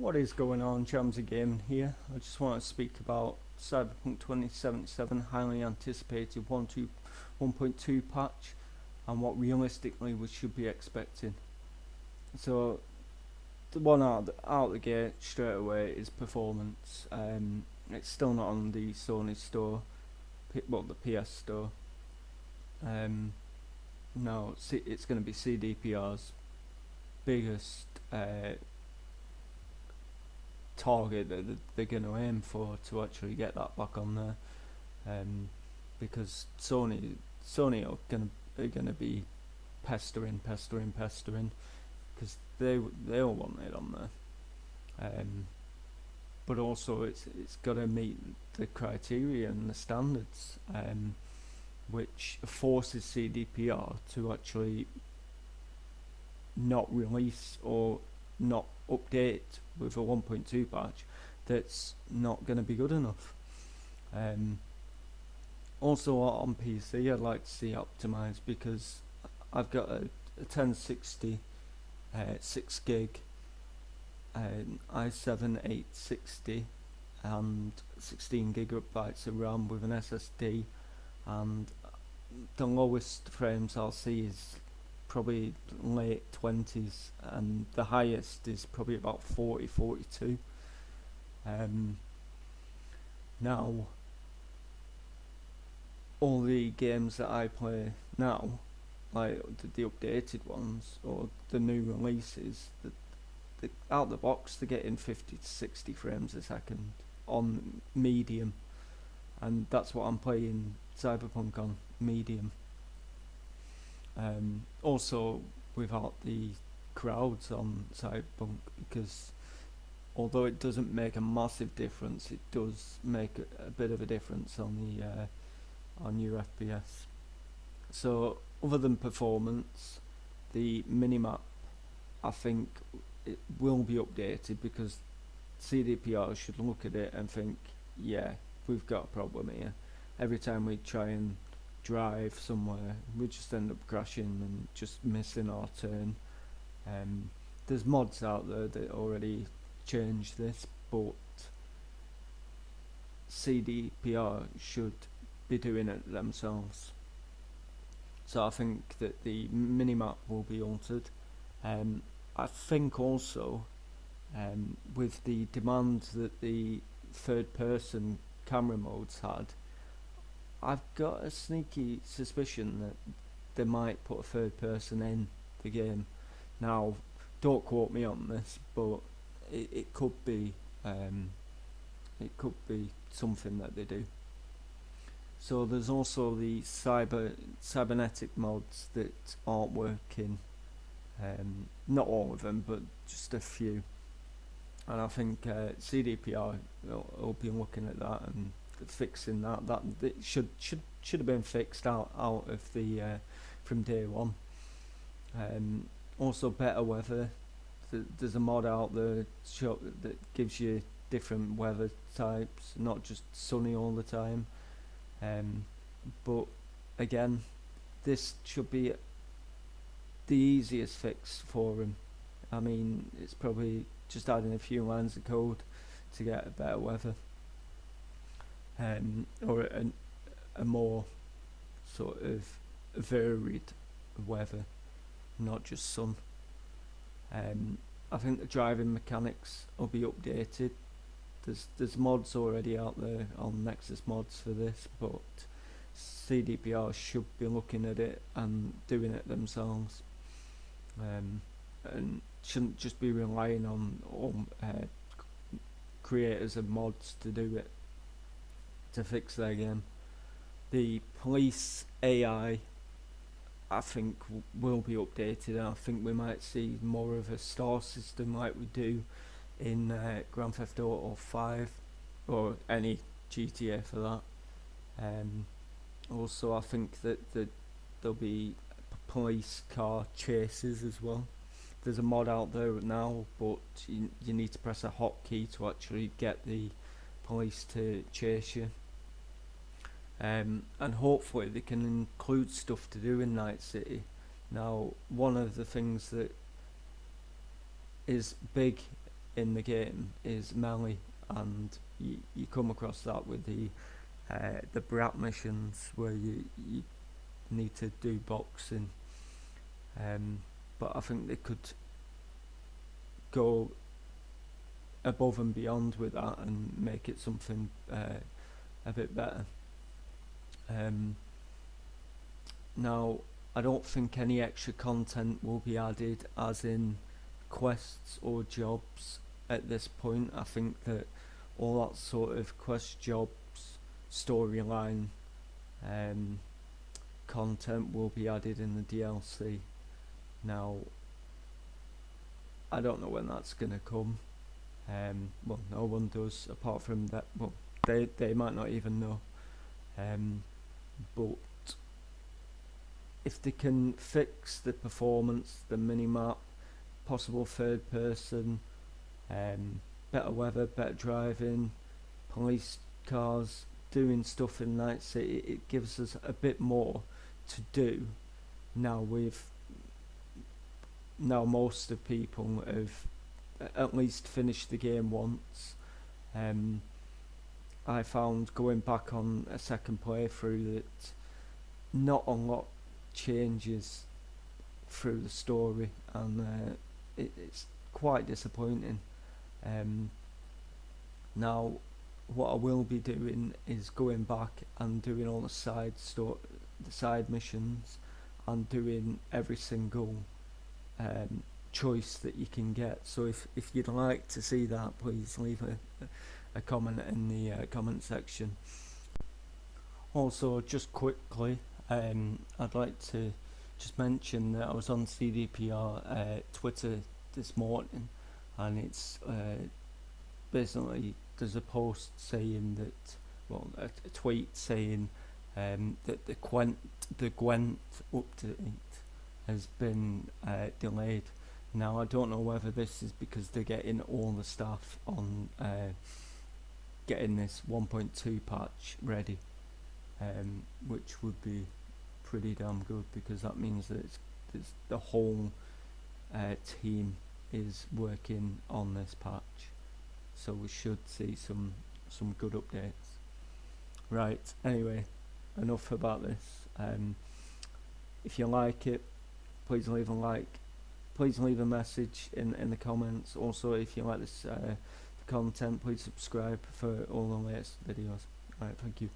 What is going on, JAMZY Gaming here. I just want to speak about Cyberpunk 2077 highly anticipated 1.2 patch and what realistically we should be expecting. So the one out the gate straight away is performance. It's still not on the Sony store, the PS store. No, it's going to be CDPR's biggest target that they're going to aim for to actually get that back on there, because Sony are going to be pestering because they all want it on there, but also it's got to meet the criteria and the standards, which forces CDPR to actually not release or not update with a 1.2 patch that's not going to be good enough. Also on PC I'd like to see optimized, because I've got a 1060 6 gig i7 860 and 16 gigabytes of RAM with an SSD, and the lowest frames I'll see is probably late 20s and the highest is probably about 42. Now all the games that I play now, like the updated ones or the new releases, out the box they're getting 50 to 60 frames a second on medium, and that's what I'm playing Cyberpunk on, medium. Also without the crowds on Cyberpunk, because although it doesn't make a massive difference, it does make a bit of a difference on your FPS. So other than performance, the minimap, I think it will be updated, because CDPR should look at it and think, yeah, we've got a problem here. Every time we try and drive somewhere, we just end up crashing and just missing our turn. There's mods out there that already change this, but CDPR should be doing it themselves. So I think that the minimap will be altered. I think also, with the demands that the third person camera modes had, I've got a sneaky suspicion that they might put a third person in the game. Now, don't quote me on this, but it could be something that they do. So there's also the cybernetic mods that aren't working. Not all of them, but just a few. And I think CDPR will be looking at that and fixing that. That it should have been fixed out of the from day one. Also better weather. There's a mod out there that gives you different weather types, not just sunny all the time. But again, this should be the easiest fix for him. I mean, it's probably just adding a few lines of code to get a better weather, or a more sort of varied weather, not just sun. I think the driving mechanics will be updated. There's mods already out there on Nexus mods for this, but CDPR should be looking at it and doing it themselves, and shouldn't just be relying on creators of mods to do it, to fix their game. The police AI, I think, will be updated, and I think we might see more of a star system like we do in Grand Theft Auto 5 or any GTA for that. Also, I think that there'll be police car chases as well. There's a mod out there now, but you need to press a hotkey to actually get the police to chase you. And hopefully they can include stuff to do in Night City. Now, one of the things that is big in the game is melee, and you come across that with the brat missions where you need to do boxing. But I think they could go above and beyond with that and make it something a bit better. Now, I don't think any extra content will be added, as in quests or jobs at this point. I think that all that sort of quest, jobs, storyline content will be added in the DLC. Now, I don't know when that's going to come. Well, no one does, apart from that. Well, they might not even know. But if they can fix the performance, the minimap, possible third person, better weather, better driving, police cars, doing stuff in Night City, it gives us a bit more to do. Now most of people have at least finished the game once. I found going back on a second playthrough that not a lot changes through the story, and it's quite disappointing. Now, what I will be doing is going back and doing all the side missions, and doing every single choice that you can get. So if you'd like to see that, please leave a comment in the comment section. Also, just quickly, I'd like to just mention that I was on CDPR Twitter this morning, and it's basically there's a post saying that, well, a tweet saying that the Gwent update has been delayed. Now, I don't know whether this is because they're getting all the staff on getting this 1.2 patch ready, which would be pretty damn good, because that means that it's the whole team is working on this patch, so we should see some good updates. Right, anyway, enough about this. If you like it, please leave a like, please leave a message in the comments. Also, if you like this content, please subscribe for all the latest videos. Alright, thank you.